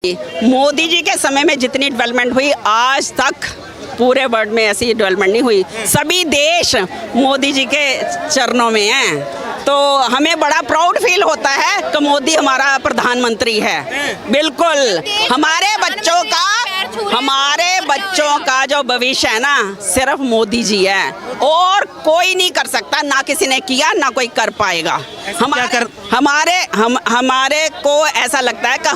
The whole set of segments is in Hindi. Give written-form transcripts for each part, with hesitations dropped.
मोदी जी के समय में जितनी डेवलपमेंट हुई आज तक पूरे वर्ल्ड में ऐसी डेवलपमेंट नहीं हुई। सभी देश मोदी जी के चरणों में हैं, तो हमें बड़ा प्राउड फील होता है कि मोदी हमारा प्रधानमंत्री है। बिल्कुल हमारे बच्चों का जो भविष्य है ना सिर्फ मोदी जी है और कोई नहीं कर सकता, ना किसी ने किया ना कोई कर पाएगा। हमारे को ऐसा लगता है कि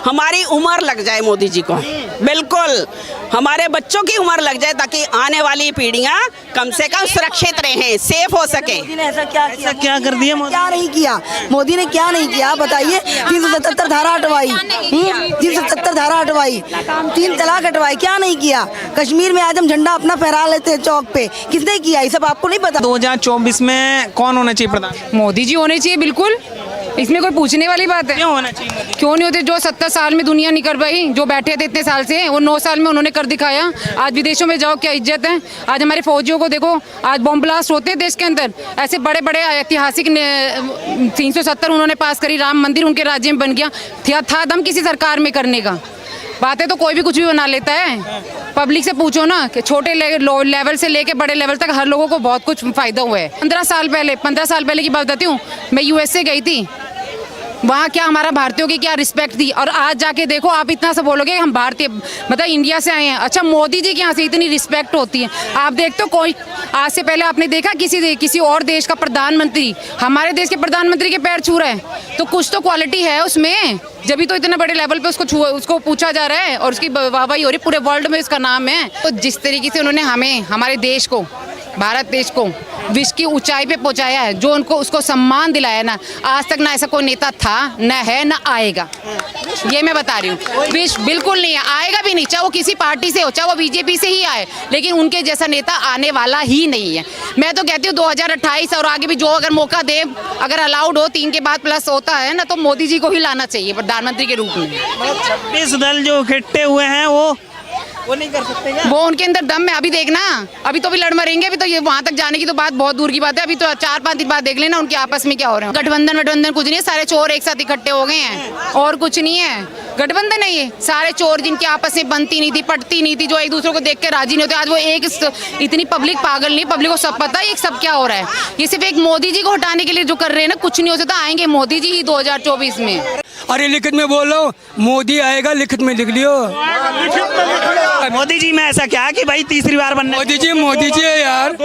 हमारी उम्र लग जाए मोदी जी को, बिल्कुल हमारे बच्चों की उम्र लग जाए ताकि आने वाली पीढ़ियां कम से कम सुरक्षित रहें, सेफ हो सके। मोदी ने ऐसा क्या कर दिया? क्या नहीं किया मोदी ने, क्या नहीं किया बताइए। 377 धारा हटवाई, 377 धारा हटवाई, 3 तलाक हटवाई, क्या नहीं किया। कश्मीर में आज हम झंडा अपना फहरा लेते हैं चौक पे, किसने किया ये सब आपको नहीं पता। 2024 में कौन होना चाहिए प्रधान? मोदी जी होने चाहिए, बिल्कुल, इसमें कोई पूछने वाली बात है। क्यों होना चाहिए? क्यों नहीं होते? जो 70 साल में दुनिया नहीं कर पाई, जो बैठे थे इतने साल से, वो 9 साल में उन्होंने कर दिखाया। आज विदेशों में जाओ क्या इज्जत है। आज हमारे फौजियों को देखो, आज बॉम्ब ब्लास्ट होते हैं देश के अंदर। ऐसे बड़े बड़े ऐतिहासिक 370 उन्होंने पास करी, राम मंदिर उनके राज्य में बन गया। था दम किसी सरकार में करने का। बातें तो कोई भी कुछ भी बना लेता है। पब्लिक से पूछो ना कि छोटे लेवल से लेके बड़े लेवल तक हर लोगों को बहुत कुछ फायदा हुआ है। 15 साल पहले की बात बताती हूँ, मैं यूएसए गई थी। वहाँ क्या हमारा भारतीयों की क्या रिस्पेक्ट थी, और आज जाके देखो आप इतना सा बोलोगे हम भारतीय मतलब इंडिया से आए हैं। अच्छा, मोदी जी के यहाँ से इतनी रिस्पेक्ट होती है। आप देखते हो कोई आज से पहले आपने देखा किसी और देश का प्रधानमंत्री हमारे देश के प्रधानमंत्री के पैर छू रहा है, तो कुछ तो क्वालिटी है उसमें, जब तो इतने बड़े लेवल पे उसको पूछा जा रहा है और उसकी वाहवाही हो रही, पूरे वर्ल्ड में उसका नाम है। तो जिस तरीके से उन्होंने हमारे देश को, भारत देश को विश्व की ऊंचाई पे पहुंचाया है, जो उसको सम्मान दिलाया ना, आज तक ना ऐसा कोई नेता था, न है, न आएगा। ये मैं बता रही हूँ, विश्व बिल्कुल नहीं है, आएगा भी नहीं, चाहे वो किसी पार्टी से हो, चाहे वो बीजेपी से ही आए, लेकिन उनके जैसा नेता आने वाला ही नहीं है। मैं तो कहती हूँ 2028 और आगे भी जो अगर मौका दे, अगर अलाउड हो 3 के बाद प्लस होता है ना, तो मोदी जी को ही लाना चाहिए प्रधानमंत्री के रूप में। 26 दल जो इकट्ठे हुए हैं वो नहीं कर सकते क्या? वो उनके अंदर दम है। अभी देखना, अभी तो भी लड़ मरेंगे। अभी तो ये वहां तक जाने की तो बात बहुत दूर की बात है। अभी तो 4-5 दिन बाद देख लेना उनके आपस में क्या हो रहा है। गठबंधन कुछ नहीं है, सारे चोर एक साथ इकट्ठे हो गए हैं और कुछ नहीं है। गठबंधन है ये, सारे चोर जिनकी आपस में बनती नहीं थी, पटती नहीं थी, जो एक दूसरे को देख के राजी नहीं होते। आज वो इतनी पब्लिक पागल नहीं, पब्लिक को सब पता है ये सब क्या हो रहा है। ये सिर्फ एक मोदी जी को हटाने के लिए जो कर रहे हैं ना, कुछ नहीं हो सकता। आएंगे मोदी जी ही 2024 में। अरे लिखित में बोल रहा हूँ, मोदी आएगा, लिखित में लिख लियो। मोदी जी में ऐसा क्या कि भाई तीसरी बार बनने? मोदी जी है यार।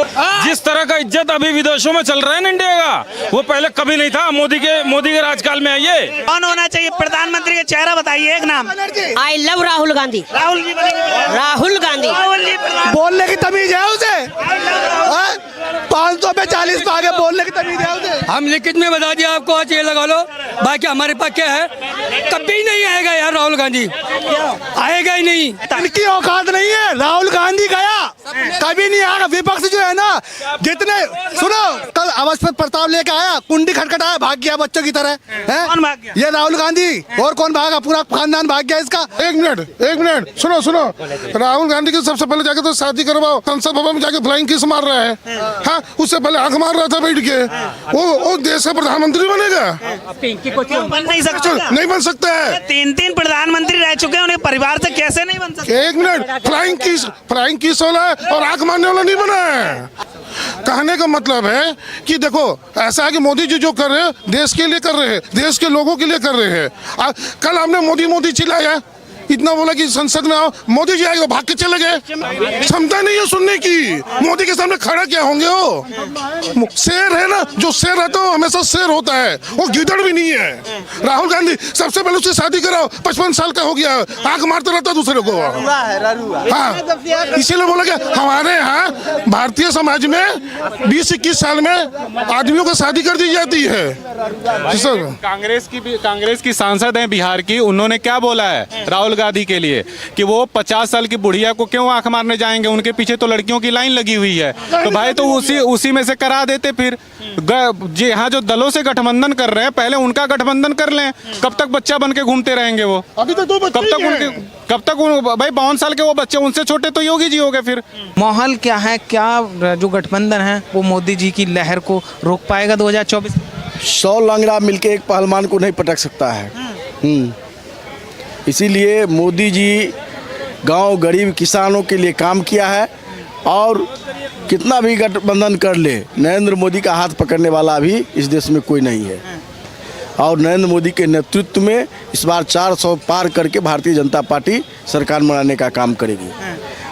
जिस तरह का इज्जत अभी विदेशों में चल रहा है ना इंडिया का, वो पहले कभी नहीं था। मोदी के राजकाल में है ये। कौन होना चाहिए प्रधानमंत्री का चेहरा बताइए एक नाम। I love Rahul Gandhi. राहुल जी बनेंगे। राहुल गांधी बोलने की तमीज है उसे? 500 पे 40 पे आगे बोलने की तमीज है उसे? हम लिखित में बता दिया आपको, आज ये लगा लो। बाकी हमारे पास क्या है, कभी नहीं आएगा यार राहुल गांधी, आएगा ही नहीं। इनकी औकात नहीं है। राहुल गांधी गया, कभी नहीं आएगा। विपक्ष जो है ना, जितने सुनो, कल अवस्थी प्रताप लेके आया, कुंडी खटखटाया, भाग गया बच्चों की तरह है। कौन भाग गया? ये राहुल गांधी। और कौन भागा? पूरा खानदान भाग गया इसका। एक मिनट सुनो। राहुल गांधी की सबसे पहले जाके तो शादी करवाओ, संसद भवन में जाके फ्लाइंग किस मार रहा है। हाँ, उससे पहले आंख मार रहा था बैठ के। वो देश का प्रधानमंत्री बनेगा? नहीं बन सकता है। 3 प्रधानमंत्री रह चुके हैं, उन्हें परिवार से कैसे नहीं बन सकते? एक मिनट, फ्लाइंग किस वाला है और आंख मारने वाला नहीं बना है। कहने का मतलब है कि देखो, ऐसा है कि मोदी जी जो कर रहे हैं देश के लिए कर रहे हैं, देश के लोगों के लिए कर रहे हैं। कल हमने मोदी चिल्लाया, इतना बोला कि संसद में आओ, मोदी जी आए, भाग के चले गए। क्षमता नहीं है सुनने की। मोदी के सामने खड़ा क्या होंगे? वो शेर है ना, जो शेर रहता है वो हमेशा शेर होता है, वो गिदड़ भी नहीं है। राहुल गांधी सबसे पहले उससे शादी कराओ, 55 साल का हो गया, आंख मारता रहता दूसरे को। हाँ, इसीलिए बोला कि हमारे यहाँ भारतीय समाज में 20-21 साल में आदमियों को शादी कर दी जाती है। कांग्रेस की सांसद है बिहार की, उन्होंने क्या बोला है राहुल गांधी के लिए कि वो 50 साल की बुढ़िया को क्यों आंख मारने जाएंगे, उनके पीछे तो लड़कियों की लाइन लगी हुई है। तो भाई तो उसी में से करा देते। फिर जी हाँ, जो दलों से गठबंधन कर रहे हैं, पहले उनका गठबंधन कर लें। कब तक बच्चा बन के घूमते रहेंगे वो? अभी तो 2 बच्चे कब तक भाई 52 साल के वो बच्चे, उनसे छोटे तो योगी जी हो गए। फिर माहौल क्या है, क्या जो गठबंधन है वो मोदी जी की लहर को रोक पाएगा 2024? 100 लंगड़ा मिलके एक पहलवान को नहीं पटक सकता है। इसीलिए मोदी जी गांव गरीब किसानों के लिए काम किया है और कितना भी गठबंधन कर ले, नरेंद्र मोदी का हाथ पकड़ने वाला अभी इस देश में कोई नहीं है। और नरेंद्र मोदी के नेतृत्व में इस बार 400 पार करके भारतीय जनता पार्टी सरकार बनाने का काम करेगी।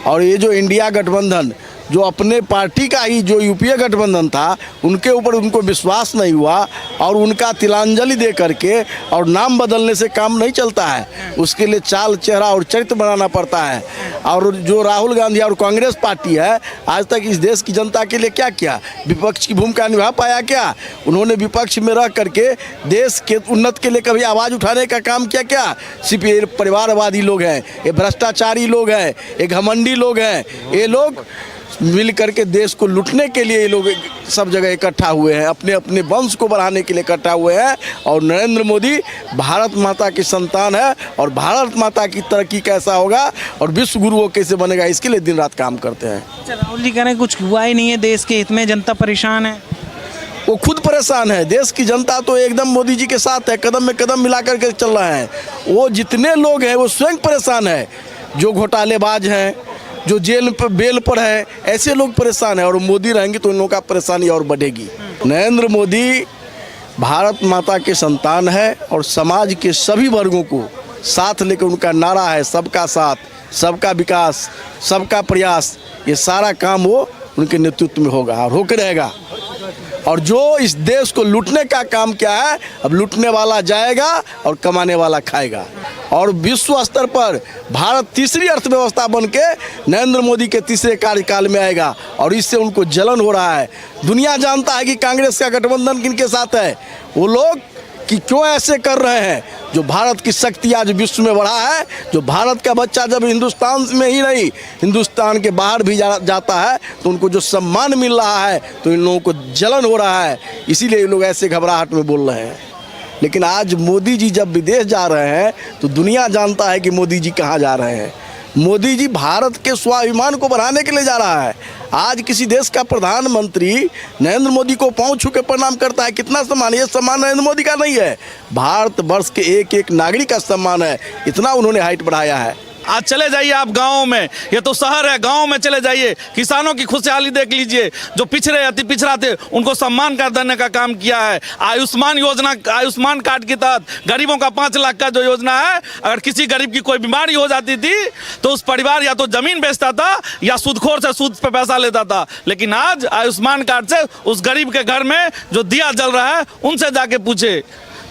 और ये जो इंडिया गठबंधन, जो अपने पार्टी का ही जो यूपीए गठबंधन था, उनके ऊपर उनको विश्वास नहीं हुआ और उनका तिलांजलि दे करके और नाम बदलने से काम नहीं चलता है। उसके लिए चाल चेहरा और चरित्र बनाना पड़ता है। और जो राहुल गांधी और कांग्रेस पार्टी है, आज तक इस देश की जनता के लिए क्या किया? विपक्ष की भूमिका निभा पाया क्या? उन्होंने विपक्ष में रह करके देश के उन्नत के लिए कभी आवाज़ उठाने का काम किया क्या? सिर्फ ये परिवारवादी लोग हैं, ये भ्रष्टाचारी लोग हैं, ये घमंडी लोग हैं, ये लोग मिल करके देश को लूटने के लिए ये लोग सब जगह इकट्ठा हुए हैं, अपने अपने वंश को बढ़ाने के लिए इकट्ठा हुए हैं। और नरेंद्र मोदी भारत माता की संतान है और भारत माता की तरक्की कैसा होगा और विश्व गुरु वो कैसे बनेगा, इसके लिए दिन रात काम करते हैं। राहुल जी कह रहे हैं कुछ हुआ ही नहीं है देश के हित में, जनता परेशान है। वो खुद परेशान है। देश की जनता तो एकदम मोदी जी के साथ है, कदम में कदम मिला करके चल रहे हैं। वो जितने लोग हैं वो स्वयं परेशान है, जो घोटालेबाज हैं, जो जेल पर बेल पर है, ऐसे लोग परेशान हैं। और मोदी रहेंगे तो उन लोगों का परेशानी और बढ़ेगी। नरेंद्र मोदी भारत माता के संतान है और समाज के सभी वर्गों को साथ लेकर उनका नारा है सबका साथ, सबका विकास, सबका प्रयास। ये सारा काम वो उनके नेतृत्व में होगा और होकर रहेगा। और जो इस देश को लूटने का काम किया है, अब लूटने वाला जाएगा और कमाने वाला खाएगा। और विश्व स्तर पर भारत तीसरी अर्थव्यवस्था बन के नरेंद्र मोदी के तीसरे कार्यकाल में आएगा और इससे उनको जलन हो रहा है। दुनिया जानता है कि कांग्रेस का गठबंधन किनके साथ है। वो लोग कि क्यों ऐसे कर रहे हैं। जो भारत की शक्ति आज विश्व में बढ़ा है, जो भारत का बच्चा जब हिंदुस्तान में ही नहीं हिंदुस्तान के बाहर भी जाता है तो उनको जो सम्मान मिल रहा है तो इन लोगों को जलन हो रहा है। इसीलिए ये लोग ऐसे घबराहट में बोल रहे हैं। लेकिन आज मोदी जी जब विदेश जा रहे हैं तो दुनिया जानता है कि मोदी जी कहाँ जा रहे हैं। मोदी जी भारत के स्वाभिमान को बढ़ाने के लिए जा रहा है। आज किसी देश का प्रधानमंत्री नरेंद्र मोदी को पांव छू के प्रणाम करता है, कितना सम्मान। ये सम्मान नरेंद्र मोदी का नहीं है, भारत वर्ष के एक एक नागरिक का सम्मान है। इतना उन्होंने हाइट बढ़ाया है। आज चले जाइए आप गाँव में, ये तो शहर है, गाँव में चले जाइए, किसानों की खुशहाली देख लीजिए। जो पिछड़े अति पिछड़ा थे उनको सम्मान कर देने का काम किया है। आयुष्मान योजना, आयुष्मान कार्ड के तहत गरीबों का 5 लाख का जो योजना है, अगर किसी गरीब की कोई बीमारी हो जाती थी तो उस परिवार या तो जमीन बेचता था या सूदखोर से सूद पे पैसा लेता था। लेकिन आज आयुष्मान कार्ड से उस गरीब के घर में जो दिया जल रहा है उनसे जाके पूछे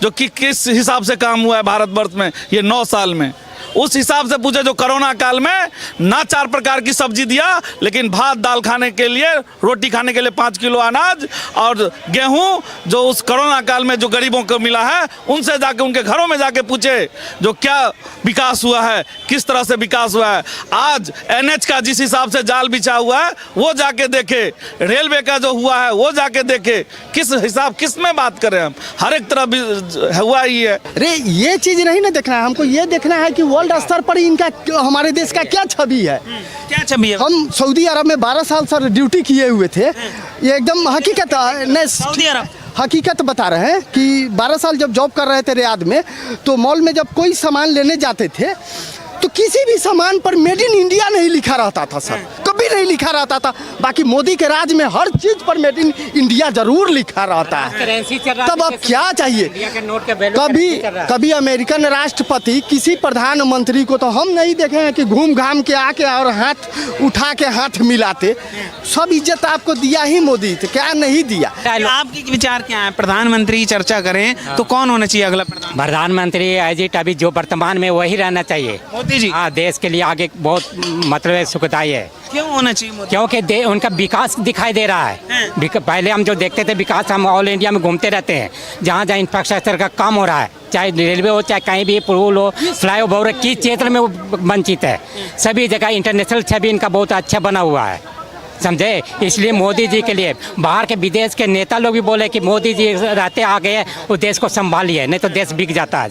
जो कि किस हिसाब से काम हुआ है भारतवर्ष में ये 9 साल में। उस हिसाब से पूछे जो कोरोना काल में ना 4 प्रकार की सब्जी दिया, लेकिन भात दाल खाने के लिए, रोटी खाने के लिए 5 किलो अनाज और गेहूं, जो उस कोरोना काल में जो गरीबों को मिला है, उनसे जाके उनके घरों में जाके पूछे जो क्या विकास हुआ है, किस तरह से विकास हुआ है। आज NH का जिस हिसाब से जाल बिछा हुआ है वो जाके देखे, रेलवे का जो हुआ है वो जाके देखे, किस हिसाब किस में बात करें हम, हर एक तरह हुआ ही है। अरे ये चीज़ नहीं ना देखना है, हमको ये देखना है कि वर्ल्ड स्तर पर इनका हमारे देश का क्या छवि है। क्या छवि है? हम सऊदी अरब में 12 साल सर ड्यूटी किए हुए थे। ये एकदम हकीकत नहीं, सऊदी अरब हकीकत बता रहे हैं कि 12 साल जब जॉब कर रहे थे रियाद में, तो मॉल में जब कोई सामान लेने जाते थे तो किसी भी सामान पर मेड इन इंडिया नहीं लिखा रहता था सर, कभी नहीं लिखा रहता था। बाकी मोदी के राज में हर चीज पर मेड इन इंडिया जरूर लिखा रहता है। तब अब क्या चाहिए? कभी अमेरिकन राष्ट्रपति किसी प्रधानमंत्री को तो हम नहीं देखे हैं कि घूम घाम के आके और हाथ उठा के हाथ मिलाते। सब इज्जत आपको दिया ही मोदी, तो क्या नहीं दिया? आपके विचार क्या है? प्रधानमंत्री चर्चा करें तो कौन होना चाहिए अगला प्रधानमंत्री? एज इट अभी जो वर्तमान में वही रहना चाहिए। मोदी जी? हाँ, देश के लिए आगे बहुत मतलब सुखदायी है। क्यों होना चाहिए मोदी? क्योंकि उनका विकास दिखाई दे रहा है। पहले हम जो देखते थे विकास, हम ऑल इंडिया में घूमते रहते हैं, जहाँ जहाँ इंफ्रास्ट्रक्चर का काम हो रहा है, चाहे रेलवे हो, चाहे कहीं भी पुल हो, फ्लाईओवर, किस क्षेत्र में वो वंचित है, सभी जगह इंटरनेशनल छवि इनका बहुत अच्छा बना हुआ है। समझे। इसलिए मोदी जी के लिए बाहर के विदेश के नेता लोग भी बोले कि मोदी जी रहते आ गए वो देश को संभालिए, नहीं तो देश बिक जाता है।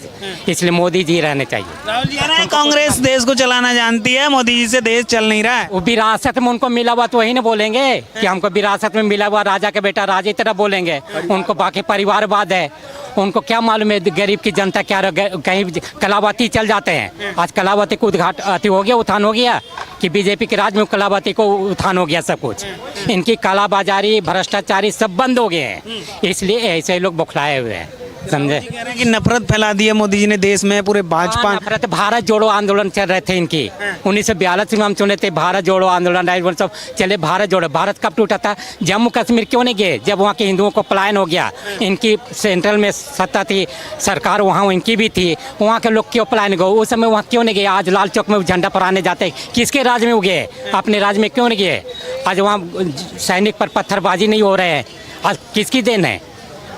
इसलिए मोदी जी रहने चाहिए। राहुल जी कह रहे हैं कांग्रेस देश को चलाना जानती है, मोदी जी से देश चल नहीं रहा है। वो विरासत में उनको मिला हुआ तो वही ना बोलेंगे कि हमको विरासत में मिला हुआ राजा का बेटा राजा की तरह बोलेंगे। उनको बाकी परिवारवाद है, उनको क्या मालूम है गरीब की जनता क्या कहीं कलावती चल जाते हैं। आज कलावती को उद्घाटन हो गया, उत्थान हो गया कि बीजेपी के राज में कलावती को उत्थान हो गया सब कुछ। इनकी कालाबाजारी भ्रष्टाचारी सब बंद हो गए हैं, इसलिए ऐसे लोग बौखलाए हुए हैं, समझे। कह रहे हैं कि नफरत फैला दी है मोदी जी ने देश में, पूरे भाजपा। नफरत भारत जोड़ो आंदोलन चल रहे थे इनकी 1942 में हम सुने थे भारत जोड़ो आंदोलन सब चले। भारत जोड़ो, भारत कब टूटा था? जम्मू कश्मीर क्यों नहीं गए जब वहाँ के हिंदुओं को पलायन हो गया? इनकी सेंट्रल में सत्ता थी, सरकार वहाँ इनकी भी थी, वहाँ के लोग क्यों पलायन गए? उस समय वहाँ क्यों नहीं गए? आज लाल चौक में झंडा फहराने जाते किसके राज में वो गए? अपने राज में क्यों नहीं गए? आज वहाँ सैनिक पर पत्थरबाजी नहीं हो रहे हैं, आज किसकी देन है?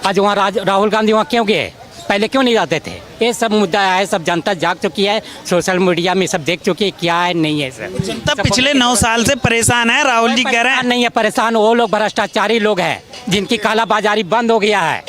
आज वहाँ राहुल गांधी वहाँ क्यों गए? पहले क्यों नहीं जाते थे? ये सब मुद्दा है, सब जनता जाग चुकी है, सोशल मीडिया में सब देख चुकी है क्या है नहीं है सर। जनता पिछले 9 साल से परेशान है, राहुल जी कह रहे हैं। नहीं है परेशान, वो लोग भ्रष्टाचारी लोग हैं जिनकी कालाबाजारी बंद हो गया है,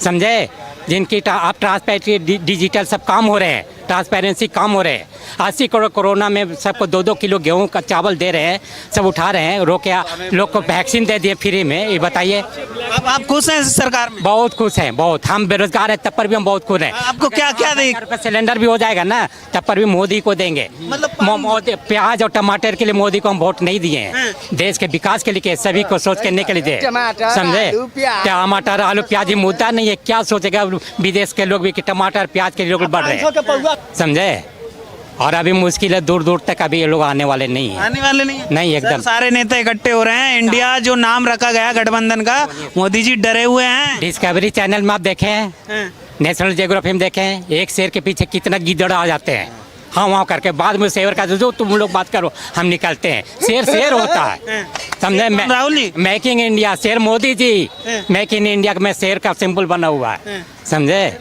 समझे। जिनकी आप ट्रांसपेरेंसी डिजिटल सब काम हो रहे हैं, ट्रांसपेरेंसी काम हो रहे हैं। 80 करोड़ कोरोना में सबको 2-2 किलो गेहूं का चावल दे रहे हैं, सब उठा रहे हैं, रोके लोग को वैक्सीन दे दिए फ्री में। ये बताइए अब आप खुश हैं इस सरकार में? बहुत खुश हैं, बहुत। हम बेरोजगार हैं तब पर भी हम बहुत खुश हैं। आपको क्या क्या दें? सिलेंडर भी हो जाएगा ना तब पर भी मोदी को देंगे। मतलब प्याज और टमाटर के लिए मोदी को हम वोट नहीं दिए हैं, देश के विकास के लिए, सभी को सोच करने के लिए दे, समझे। टमाटर आलू प्याज ही मुद्दा नहीं है, क्या सोचेगा विदेश के लोग भी कि टमाटर प्याज के लोग बढ़ रहे हैं, समझे। और अभी मुश्किल है, दूर दूर तक अभी ये लोग आने वाले नहीं है, आने वाले नहीं है? नहीं एकदम। सारे नेता इकट्ठे हो रहे हैं, इंडिया जो नाम रखा गया गठबंधन का, मोदी जी डरे हुए हैं। डिस्कवरी चैनल में आप देखें, नेशनल जियोग्राफी में देखें, एक शेर के पीछे कितना गिद्दड़ आ जाते हैं, हाँ वहाँ करके बाद में शेर का जो तुम लोग बात करो हम निकलते हैं। शेर होता है, समझे। राहुल जी मेकिंग इंडिया शेर Modi ji, make in India में शेर का सिंबल बना हुआ है, समझे।